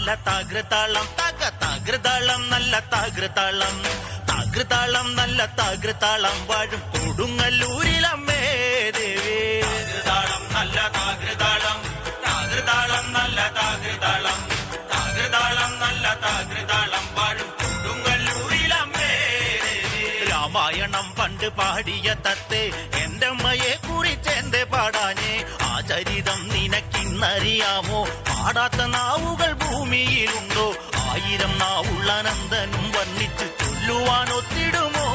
നല്ല താകൃതാളം താകൃതാളം നല്ല താകൃതാളം താകൃതാളം നല്ല താകൃതാളം വാഴും കൊടുങ്ങല്ലൂരിലമ്മേ ദേവി താകൃതാളം നല്ല താകൃതാളം താകൃതാളം നല്ല താകൃതാളം താകൃതാളം നല്ല താകൃതാളം വാഴും കൊടുങ്ങല്ലൂരിലമ്മേ ദേവി രാമായണം പണ്ട് പാടിയ തത്തേ എന്റെ അമ്മയെ കുറിച്ചെന്റെ പാടാഞ്ഞേ ആ ചരിതം നിനക്കിന്നറിയാമോ പാടാത്ത നാവുകൾ ഭൂമിയിലുണ്ടോ 1000 നാവുള്ള നന്ദനും വർണ്ണിച്ച് ചൊല്ലുവാൻ ഒത്തിടുമോ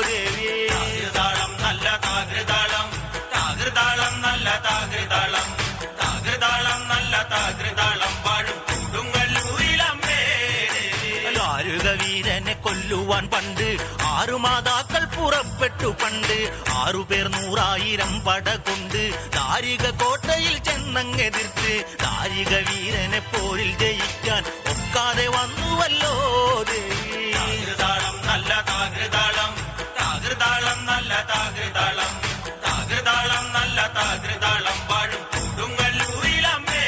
ദേവിയേ താകൃതാളം നല്ല താകൃതാളം താകൃതാളം നല്ല താകൃതാളം താകൃതാളം നല്ല താകൃതാളം വാഴും കൊടുങ്ങല്ലൂരിലമ്മേ ദാരുക വീരനെ കൊല്ലുവാൻ പണ്ട് 6 മാതാക്കൾ പുറപ്പെട്ടു പണ്ട് 6 പേർ 100,000 പട കൊണ്ട് ദാരിക കോട്ടയിൽ ചെന്നങ്ങെതിർത്ത് ദാരിക വീരനെ പോരിൽ ജയിക്കാൻ ഒക്കാതെ വന്നുവല്ലോ ദേവി താകൃതാളം നല്ല താകൃതാളം താകൃതാളം നല്ല താകൃതാളം താകൃതാളം നല്ല താകൃതാളം വാഴും കൊടുങ്ങല്ലൂരിലമ്മേ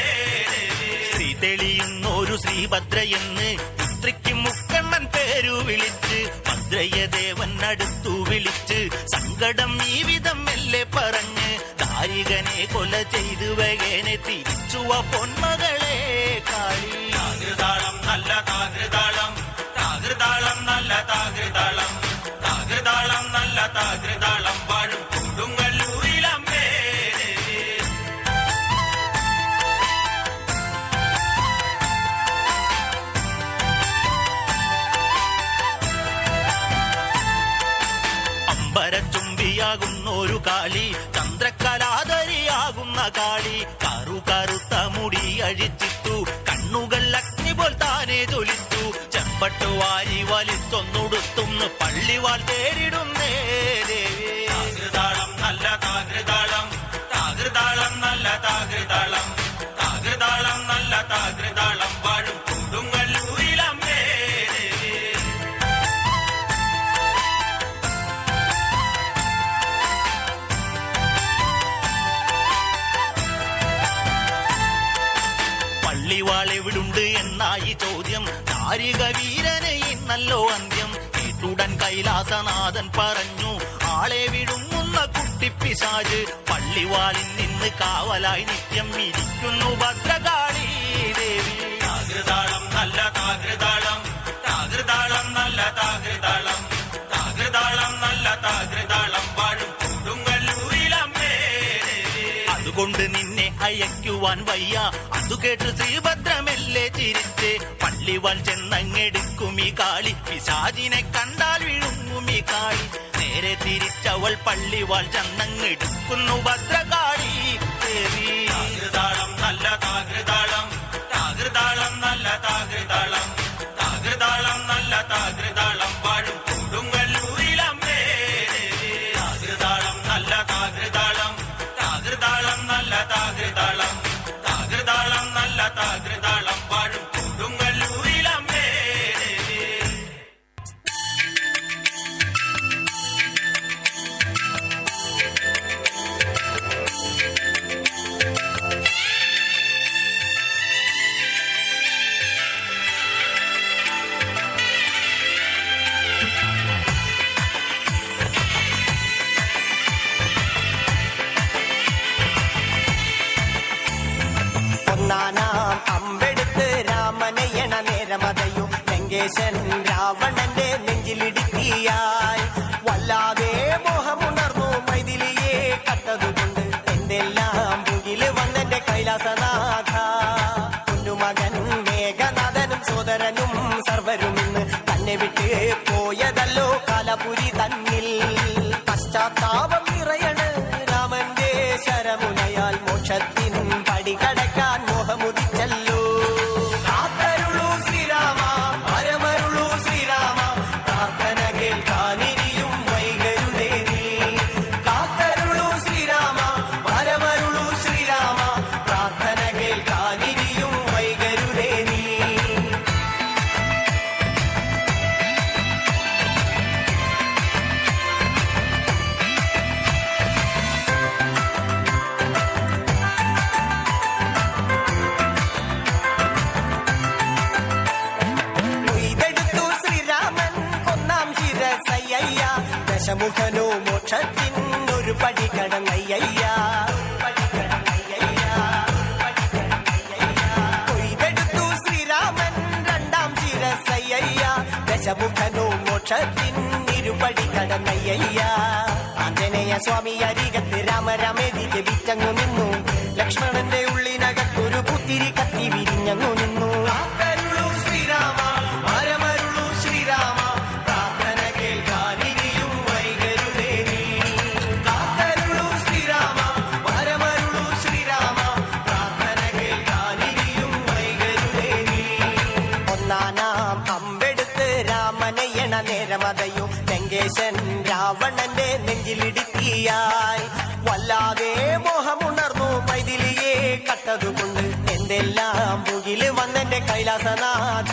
ദേവി ശ്രീ തെളിയുന്നൊരു ശ്രീഭദ്രയെന്ന് പുത്രിക്ക് മുക്കണ്ണൻ പേരു വിളിച്ച് ഭദ്രയെ ദേവൻ അടുത്തു വിളിച്ച് സങ്കടം ഈ വിധം മെല്ലെ പറഞ്ഞ് ദാരികനെ കൊല ചെയ്തു വേഗനെ തിരിച്ചുവ പൊന്മകളെ കാളി താകൃതാളം നല്ല താകൃതാളം താകൃതാളം നല്ല താകൃതാളം താകൃതാളം നല്ല താകൃതാളം വാഴും കൊടുങ്ങല്ലൂരിലമ്മേ ദേവി അമ്പരച്ചുംബിയാകുന്നൊരു കാളി ചന്ദ്രകലാധരിയാകുന്ന കാളി കറുത്ത മുടി അഴിച്ചിട്ടു കണ്ണുകൾ അഗ്നി പോൽ താനെ ജ്വലിച്ചു ചെമ്പട്ടു വാരി വലിച്ചൊന്നുടുത്തുന്ന് പള്ളിവാൾ തേടിടുന്നേ ദേവി താകൃതാളം നല്ല താകൃതാളം താകൃതാളം നല്ല താകൃതാളം താകൃതാളം നല്ല താകൃതാളം വാഴും കൊടുങ്ങല്ലൂരിലമ്മേ ദേവി പള്ളിവാളെവിടുണ്ട് എന്നായി ചോദ്യം ദാരിക വീരനെ ഇന്നല്ലോ അന്ത്യം കേട്ടുടൻ കൈലാസനാഥൻ പറഞ്ഞു ആളെ വിടുങ്ങുന്ന കുട്ടിപ്പിശാച് പള്ളിവാളിൽ നിന്ന് കാവലായി നിത്യം ഇരിക്കുന്നു ഭദ്രകാളി ദേവി താകൃതാളം നല്ല താകൃതാളം താകൃതാളം നല്ല താകൃതാളം താകൃതാളം നല്ല താകൃതാളം വാഴും കൊടുങ്ങല്ലൂരിലമ്മേ ദേവി അതുകൊണ്ട് നിന്നെ അയക്കുവാൻ വയ്യ അതു കേട്ട് ശ്രീഭദ്രമെല്ലെ ചിരിച്ച് പള്ളിവാൾ ചെന്നങ്ങെടുക്കും ഈ കാളി പിശാചിനെ കണ്ടാൽ വിഴുങ്ങും ഈ കാളി നേരെ തിരിച്ചവൾ പള്ളിവാൾ ചെന്നങ്ങെടുക്കുന്നു ഭദ്രകാളി ദേവി താകൃതാളം നല്ല താകൃതാളം താകൃതാളം നല്ല താകൃതാളം താകൃതാളം നല്ല താകൃതാളം വാഴും കൊടുങ്ങല്ലൂരിലമ്മേ ദേവി താകൃതാളം നല്ല താകൃതാളം താകൃതാളം നല്ല താകൃതാളം താകൃതാളം നല്ല താകൃതാളം വാഴും കൊടുങ്ങല്ലൂരിലമ്മേ ദേവി ഒന്നാനാം അമ്പെടുത്ത് രാമനയണ നേരമതയും ലങ്കേശൻ രാവണന്റെ നെഞ്ചിലിടുക്കിയായി വല്ലാതെ മോഹമുണർന്നു മൈഥിലിയെ കട്ടതുകൊണ്ട് എന്തെല്ലാം മുകില് വന്നെന്റെ കൈലാസനാഥ കുഞ്ഞുമകൻ മേഘനാഥനും സോദരനും സർവരും ഇന്ന് തന്നെ വിട്ട് പോയതല്ലോ കാലപുരി തന്നിൽ പശ്ചാത്താപം നിറയണ് രാമന്റെ ശരമുനയാൽ മോക്ഷത്തിൻ പടികടക്കാൻ മോഹമുദിച്ചല്ലോ കാത്തരുളൂ ശ്രീരാമ പരമരുളൂ ശ്രീരാമ പ്രാർത്ഥന കേൾക്കാനേ ഒരു പടി കടന്നയ്യ. കൊയ്തെടുത്തു ശ്രീരാമൻ രണ്ടാം ശിരസയ്യ. ദശമുഖനോ മോക്ഷത്തിൻ ഇരുപടി കടന്നയ്യ. ആഞ്ജനേയ സ്വാമി അരികത്ത് രാമരാമേതി ജപിച്ചങ്ങു നിന്നു. ലക്ഷ്മണന്റെ ഉള്ളിനകത്തൊരു പുത്തിരി കത്തി വിരിഞ്ഞങ്ങു നിന്നു. ശ്രീരാമ വരമരുളു ശ്രീരാമ പ്രാർത്ഥന കേൾക്കാനിനിയും വൈകരുതേ നീ. കാത്തരുളു ശ്രീരാമ വരമരുളു ശ്രീരാമ പ്രാർത്ഥന കേൾക്കാനിനിയും വൈകരുതേ നീ. ഒന്നാനാം അമ്പെടുത്ത് രാമനയണ നേരമതയും ലങ്കേശൻ രാവണന്റെ നെഞ്ചിലിടുക്കിയായി. വല്ലാതെ മോഹമുണർന്നു മൈഥിലിയെ കട്ടതുകൊണ്ട്. എന്തെല്ലാം പുകില് വന്നെന്റെ കൈലാസനാഥ.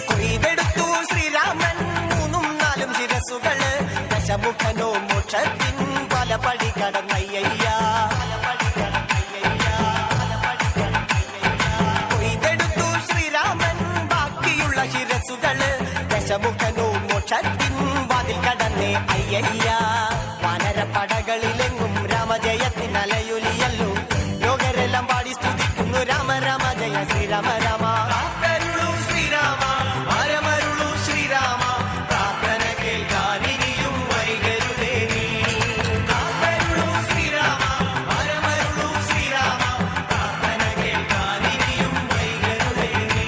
കൊയ്തെടുത്തു ശ്രീരാമൻ മൂന്നും നാലും ശിരസുകള്. ദശമുഖനോ മോക്ഷത്തിൻ പല പടി കടന്നയ്യ. കൊയ്തെടുത്തു ശ്രീരാമൻ ബാക്കിയുള്ള ശിരസുകള്. ദശമുഖനോ മോക്ഷത്തിൻ വാതിൽ കടന്നേ അയ്യയ്യ. വാനരപ്പടകളിലെങ്ങും രാമജയത്തിൻ അലയൊലിയല്ലോ. ലോകരെല്ലാം പാടി സ്തുതിക്കുന്നു രാമ രാമ ജയ ശ്രീരാമ രാമ. ശ്രീരാമ വരമരുളു ശ്രീരാമ പ്രാർത്ഥന കേൾക്കാനിനിയും വൈകരുതേ നീ. ശ്രീരാമ വരമരുളു ശ്രീരാമ പ്രാർത്ഥന കേൾക്കാനിനിയും വൈകരുതേ നീ.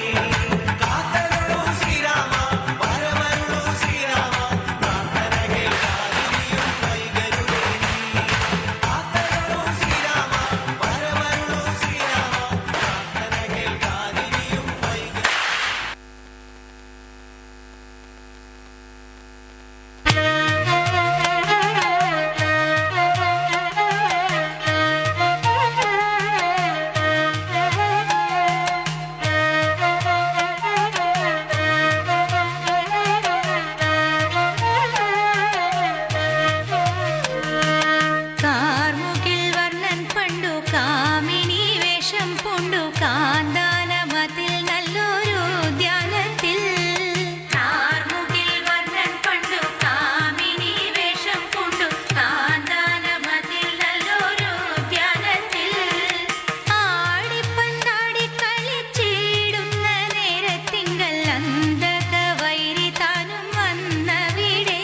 കാത്തരുളു ശ്രീരാമ വരമരുളു ശ്രീരാമ പ്രാർത്ഥന കേൾക്കാനിനിയും വൈകരുതേ നീ. കാത്തരുളു ശ്രീരാമ വരമരുളു ശ്രീരാമ പ്രാർത്ഥന കേൾക്കാനിനിയും വൈകരുതേ. കാർമുകിൽ വർണ്ണൻ പണ്ടു കാമിനി വേഷം പൂണ്ടു കാന്താനമതിൽ നല്ലൊരു ഉദ്യാനത്തിൽ. കാർമുകിൽ വർണ്ണൻ പണ്ടു കാമിനി വേഷം പൂണ്ടു കാന്താനമതിൽ നല്ലൊരു ഉദ്യാനത്തിൽ. ആടിപ്പന്താടി കളിച്ചിടുന്ന നേരത്തിങ്കൽ അന്തക വൈരി താനും വന്നവിടെ.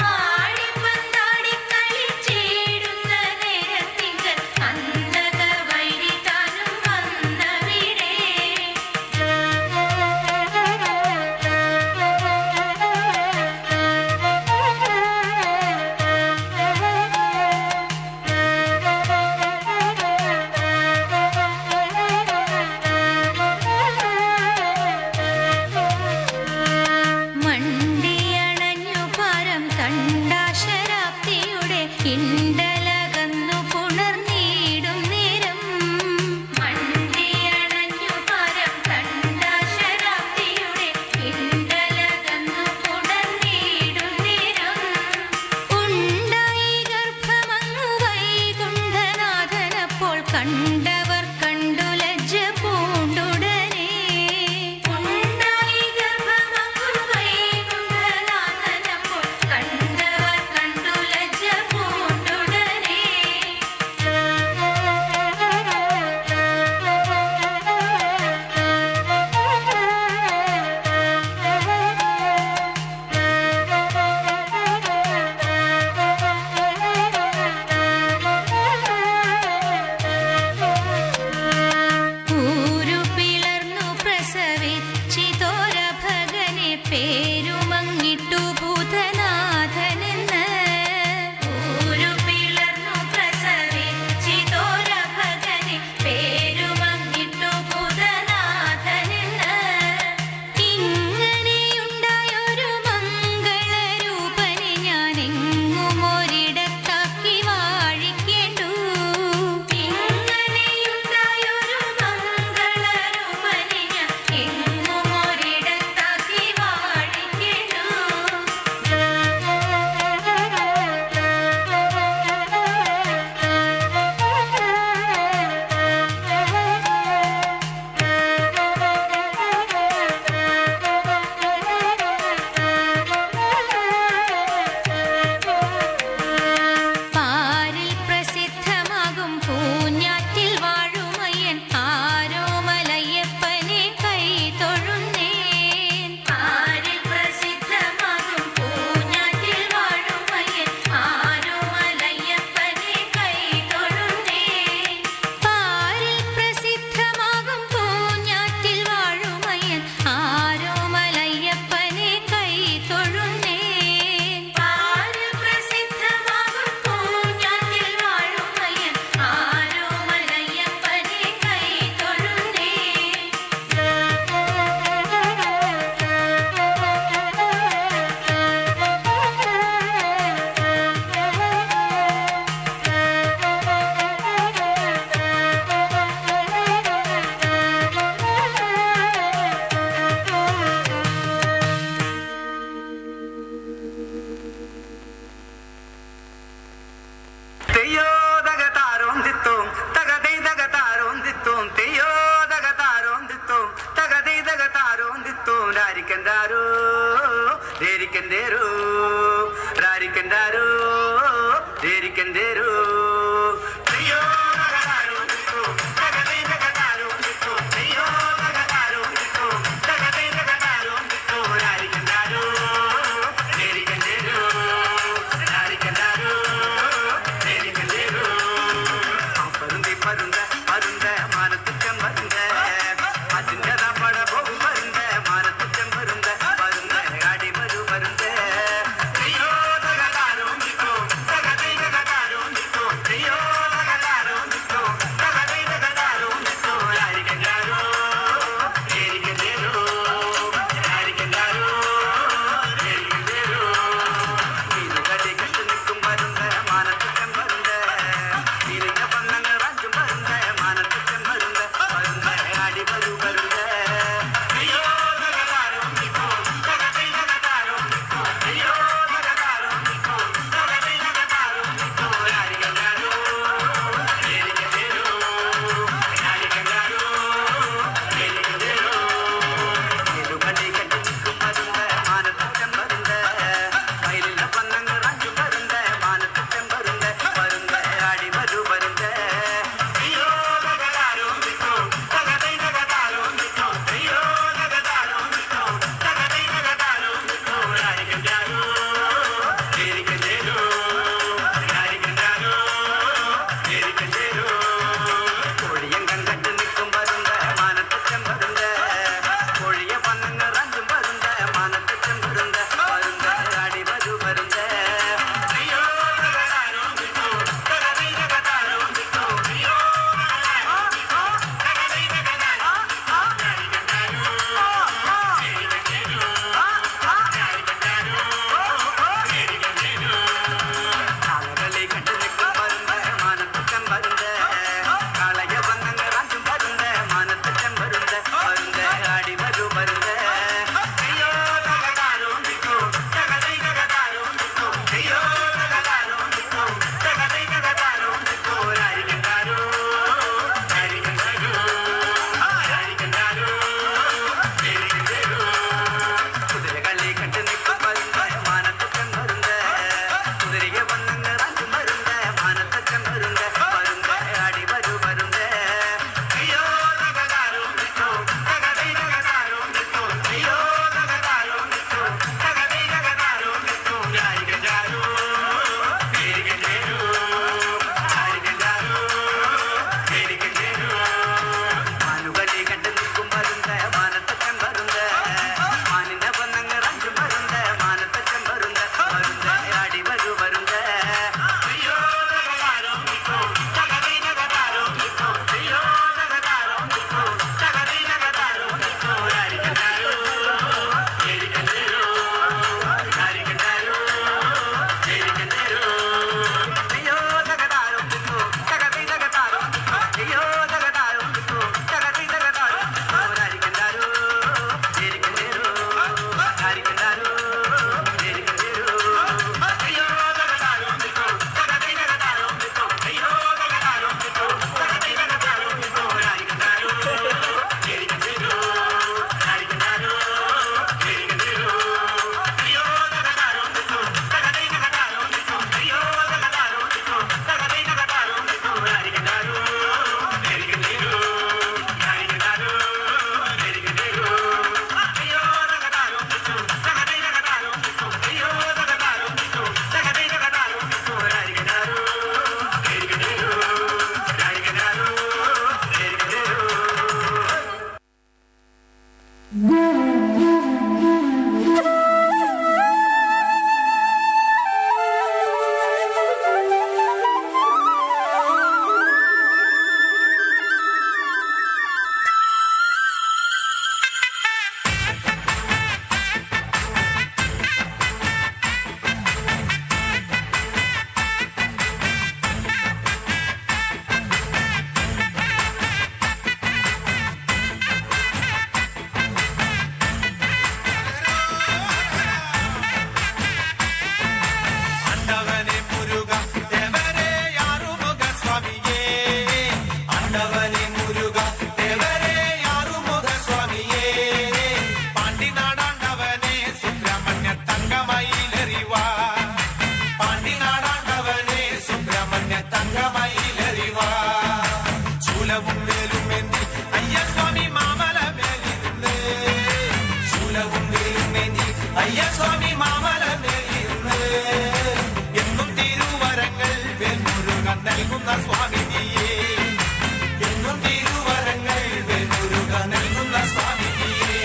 ആടിപ്പന്താടി കളിച്ചിടുന്ന നേരത്തിങ്കൽ അന്തക വൈരി താനും വന്നവിടെ. മണ്ടിയണഞ്ഞു പാരം തണ്ടാശരാപ്തിയുടെ ഇണ്ടലകന്നു പുണർന്നീടും നേരം. മണ്ടിയണഞ്ഞു പാരം തണ്ടാശരാപ്തിയുടെ ഇണ്ടലകന്നു പുണർന്നീടും നേരം. ഉണ്ടായി ഗർഭമങ്ങു വൈകുണ്ഠനാഥനപ്പോൾ കണ്ടവർ കണ്ടു ലജ്ജ പൂണ്ടുടനെ. ഉണ്ടായി ഗർഭമങ്ങു വൈകുണ്ഠനാഥനപ്പോൾ കണ്ടവർ കണ്ടു ലജ്ജ പൂണ്ടുടനെ. ദേരിക്കന്തേരോ രാരിക്കന്താരോ ദേരിക്കന്തേരോ അയ്യോ തകതാരോ നിക്കോ തകതേ തകതാരോ നിക്കോ അയ്യോ തകതാരോ നിക്കോ തകതേ തകതാരോ നിക്കോ രാരിക്കന്താരോ ദേരിക്കന്തേരോ രാരിക്കന്താരോ ദേരിക്കന്തേരോ പരുന്തി പരുന്ത പരുന്ത മാനത്തുറ്റം പരുന്ത അതിന്റെ പട പോകും പരുന്ത മാനത്തുറ്റം പരുന്ത പരുന്ത അടി വരൂ പരുന്ത അയ്യോ തകതാരോ നിക്കോ തകതേ തകതാരോ നിക്കോ നൽകുന്ന സ്വാമി നീയേ എന്നും തിരുവരങ്ങൾ വേൽമുരുക നൽകുന്ന സ്വാമി നീയേ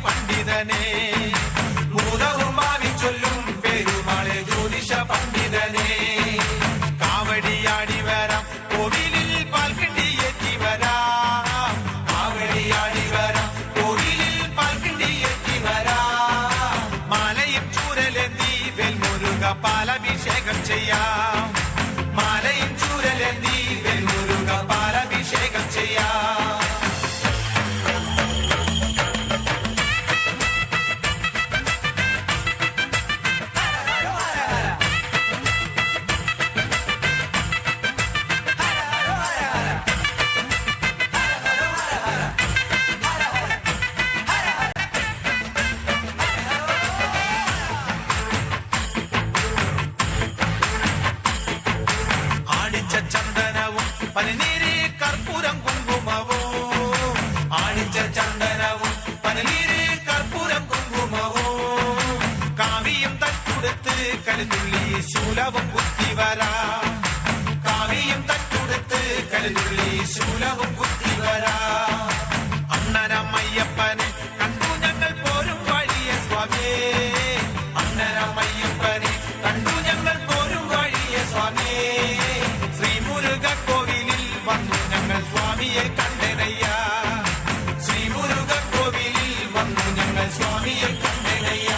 പണ്ഡിതനെ ഭൂതവും ഭാവി ചൊല്ലും പെരുമാളെ ജ്യോതിഷ പണ്ഡിതനെ കാവടിയാടി വരാം കോവിലിൽ പാൽക്കിണ്ടി ഏറ്റി വരാം കാവടിയാടി വരാം കോവിലിൽ പാൽക്കിണ്ടി ഏറ്റി വരാം മാലയും ചൂരലെന്തി വെൽമുരുക പാലഭിഷേകം ചെയ്യാം മാലയും ചൂരലെന്തി വെൽമുരുക പാലഭിഷേകം ചെയ്യാം ചന്ദനവും പനിനീര് കർപ്പൂരം കുങ്കുമവും ആണിച്ച ചന്ദനവും പനിനീര് കർപ്പൂരം കുങ്കുമവും കാവിയും തട്ടുടുത്ത് കരുതുള്ളി ശൂലവും കുത്തിവരാം കാവിയും തട്ടുടുത്ത് കരുതുള്ളി ശൂലവും കുത്തിവരാം അണ്ണനമ്മയ്യപ്പനെ കണ്ടു ഞങ്ങൾ പോരും വഴിയ സ്വാമിയേ അണ്ണനമ്മയ്യപ്പനെ കണ്ടു ഞങ്ങൾ പോരും വഴിയ സ്വാമിയേ കോവിലിൽ വന്നു ഞങ്ങൾ സ്വാമിയെ കണ്ടനയ്യ ശ്രീമുരുക കോവിലിൽ വന്നു ഞങ്ങൾ സ്വാമിയെ കണ്ടനയ്യ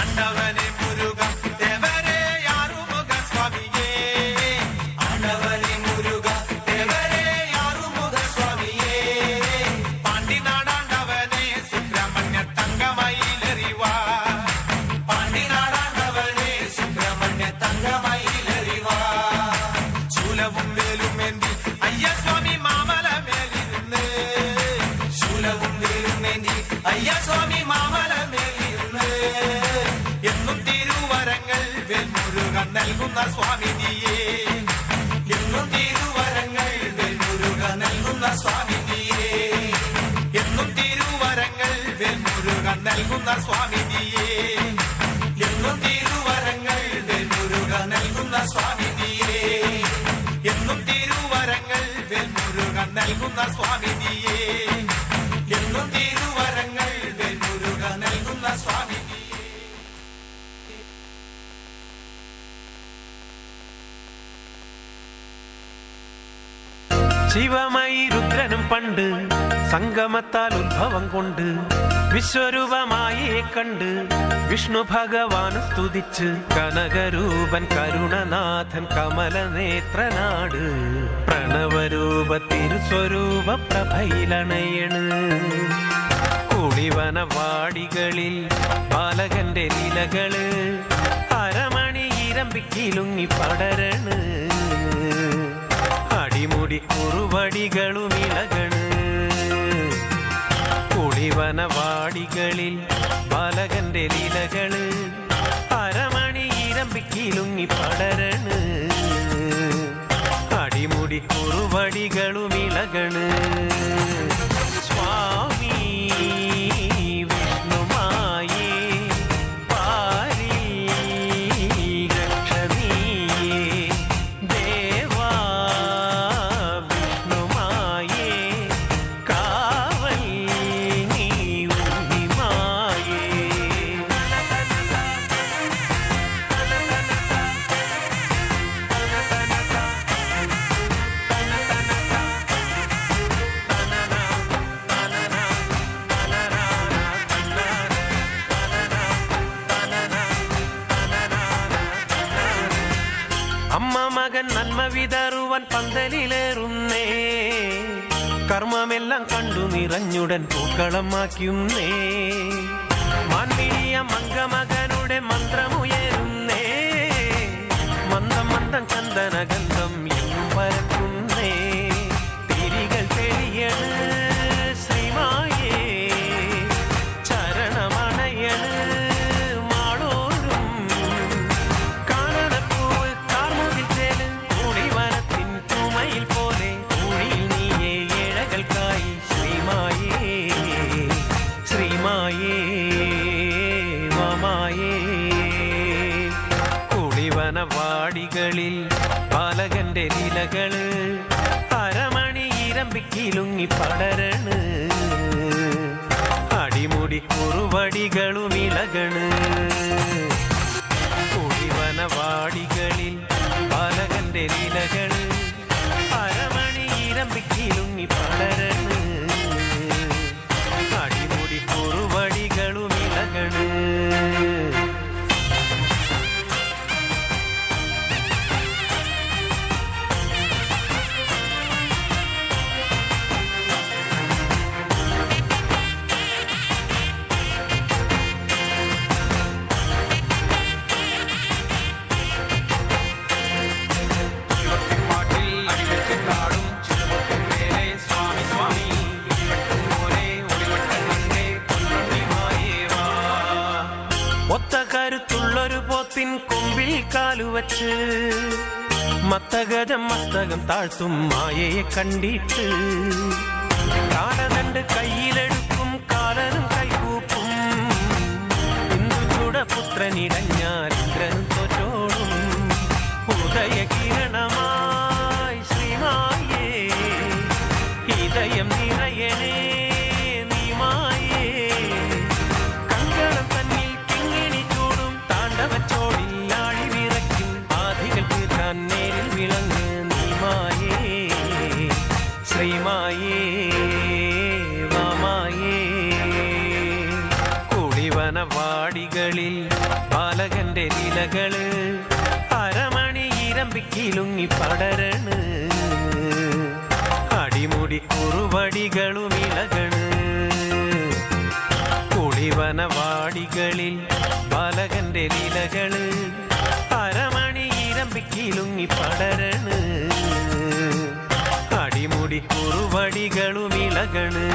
അണ്ണവനെ മുരുക ദേവരെ ആറുമുഖ സ്വാമിയേ അണ്ണവനെ മുരുക ദേവരെ ആറുമുഖ സ്വാമിയേ പാണ്ടിനാടാണ്ടവനെ സുബ്രഹ്മണ്യ തങ്കമയിലെറിവാ പാണ്ടിനാടാണ്ടവനെ സുബ്രഹ്മണ്യ തങ്കമയിലെറിവാ ശൂലവും വേലുമേന്തി അയ്യ സ്വാമി മാമല മേലിരുന്ന് ശൂലവും വേലുമേന്തി അയ്യ സ്വാമി മാമല മേലിരുന്ന് എന്നും തിരുവരങ്ങൾ വേൽമുരുക നൽകുന്ന സ്വാമി നീയേ എന്നും തിരുവരങ്ങൾ വേൽമുരുക നൽകുന്ന സ്വാമി നീയേ എന്നും തിരുവരങ്ങൾ വേൽമുരുക നൽകുന്ന സ്വാമി നീയേ എന്നും തിരുവരങ്ങൾ വേൽമുരുക നൽകുന്ന സ്വാമി നീയേ എന്നും തിരുവരങ്ങൾ വെൽമുരുക നൽകുന്ന സ്വാമി നീയേ എന്നും തിരുവരങ്ങൾ വെൽമുരുക നൽകുന്ന സ്വാമി ശിവമായി രുദ്രനും പണ്ട് സംഗമത്താൽ ഉത്ഭവം കൊണ്ട് വിശ്വരൂപമായേ കണ്ട് വിഷ്ണു ഭഗവാൻ സ്തുതിച്ച് കനകരൂപൻ കരുണനാഥൻ കമലനേത്രനാട് പ്രണവരൂപ തിരുസ്വരൂപ പ്രഭയിലണയണ് കുളിവനവാടികളിൽ ബാലകന്റെ ലീലകള് അരമണി ഇരമ്പിക്കിലുങ്ങി പടരണ് അടിമുടി കുറുവടികളും ഇളകണ് കുളിവനവാടികളിൽ ബാലകന്റെ ലീലകള് അരമണി ഇരമ്പിക്കിലുങ്ങി പടരണ് അടിമുടി കുറുവടികളും ഇളകണ് സ്വാമി വിഷ്ണുമായേ പാരി രക്ഷണീയേ ദേവാ വിഷ്ണുമായേ കാവൽ നീ ഉണ്ണിമായേ അമ്മ മകൻ നന്മ വിതറുവാൻ പന്തലിലേറുന്നേ കർമ്മമെല്ലാം കണ്ടു നിറഞ്ഞുടൻ പൂക്കളമാക്കുന്നേ മാൻമിഴിയ മംഗമകനുടെ മന്ത്രമുയേ വാമായേ കുളിവനവാടികളിൽ പാലകന്റെ ലീലകള് അരമണി ഇരമ്പിക്കിലുങ്ങി പടരണ് അടിമുടി കുറുവടികളും ഇളകണ് കുളിവനവാടികളിൽ പാലകന്റെ ലീലകള് അരമണി ഇരമ്പിക്കിലുങ്ങി പടരണ് അടിമുടി കുറുവടികളും ഇളകണ് പാട്ടിൽ അടിവെച്ചിട്ടാടും ചിലവൊട്ടുമേലെ സ്വാമി സ്വാമി ഇടിവെട്ടും പോലെ ഒളിവെട്ടം കണ്ടേ പൊന്നുണ്ണിമായേവാ. ഒത്ത കരുത്തുള്ളൊരു പോത്തിൻ കൊമ്പിൽ കാലുവച്ച് മത്തഗജം മസ്തകം താഴ്ത്തും മായയെ കണ്ടിട്ട് കാലതണ്ട് കയ്യിലെടുക്കും കാലനും കൈകൂപ്പും ഇന്ദുചൂടപുത്രനിടഞ്ഞാൽ ഇന്ദ്രനും തോറ്റോടും ഉദയകിരണമായി ശ്രീമായേ ഹൃദയം നിറയണേ നീമായേ കങ്കണം തന്നിൽ കിങ്ങിണി ചൂടും താണ്ഡവച്ചോടിൽ ആഴി വിറയ്ക്കും ആധികൾ തീർക്കാൻ നേരിൽ വിളങ്ങ് നീമായേ ശ്രീമായേ വാമായേ കുളിവനവാടികളിൽ പാലകന്റെ ലീലകള് അരമണി ഇരമ്പിക്കിലുങ്ങി പടരണ് അടിമുടി കുറുവടികളും ഇളകണ് കുളിവനവാടികളിൽ ബാലകന്റെ ലീലകള് അരമണി ഇരമ്പിക്കിലുങ്ങി പടരണ് അടിമുടി കുറുവടികളും ഇളകണ്